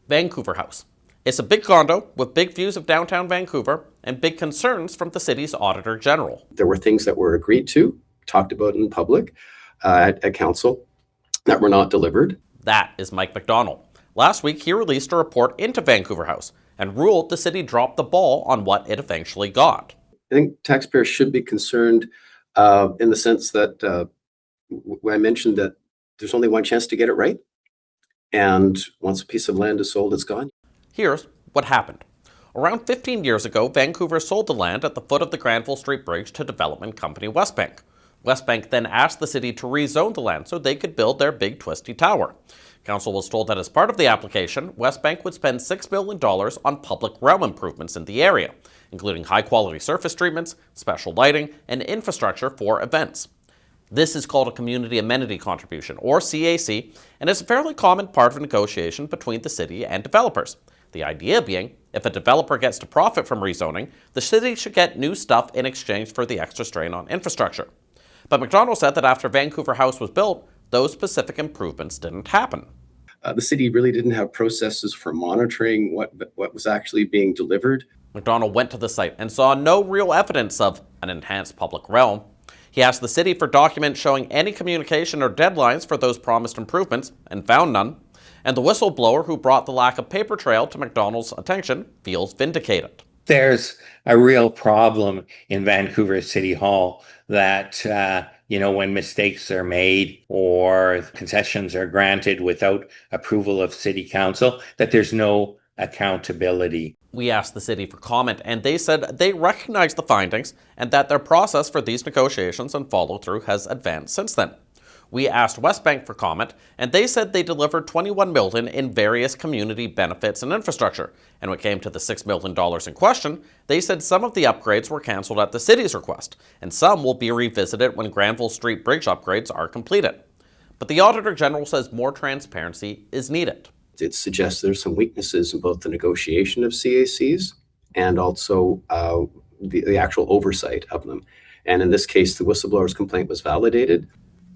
Vancouver House. It's a big condo with big views of downtown Vancouver and big concerns from the city's Auditor General. There were things that were agreed to, talked about in public at council that were not delivered. That is Mike McDonald. Last week, he released a report into Vancouver House and ruled the city dropped the ball on what it eventually got. I think taxpayers should be concerned in the sense that when I mentioned that there's only one chance to get it right. And once a piece of land is sold, it's gone. Here's what happened. Around 15 years ago, Vancouver sold the land at the foot of the Granville Street Bridge to development company Westbank. Westbank then asked the city to rezone the land so they could build their big twisty tower. Council was told that as part of the application, Westbank would spend $6 million on public realm improvements in the area, including high-quality surface treatments, special lighting, and infrastructure for events. This is called a Community Amenity Contribution, or CAC, and is a fairly common part of a negotiation between the city and developers. The idea being, if a developer gets to profit from rezoning, the city should get new stuff in exchange for the extra strain on infrastructure. But McDonald said that after Vancouver House was built, those specific improvements didn't happen. The city really didn't have processes for monitoring what was actually being delivered. McDonald went to the site and saw no real evidence of an enhanced public realm. He asked the city for documents showing any communication or deadlines for those promised improvements and found none. And the whistleblower who brought the lack of paper trail to McDonald's attention feels vindicated. There's a real problem in Vancouver City Hall that, when mistakes are made or concessions are granted without approval of City Council, that there's no accountability. We asked the city for comment, and they said they recognize the findings and that their process for these negotiations and follow-through has advanced since then. We asked Westbank for comment, and they said they delivered $21 million in various community benefits and infrastructure. And when it came to the $6 million in question, they said some of the upgrades were cancelled at the city's request, and some will be revisited when Granville Street Bridge upgrades are completed. But the Auditor General says more transparency is needed. It suggests there's some weaknesses in both the negotiation of CACs and also the actual oversight of them. And in this case, the whistleblower's complaint was validated.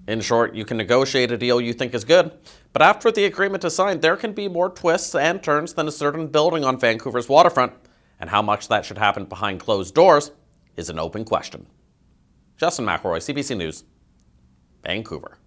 In short, you can negotiate a deal you think is good, but after the agreement is signed, there can be more twists and turns than a certain building on Vancouver's waterfront, and how much that should happen behind closed doors is an open question. Justin McElroy, CBC News, Vancouver.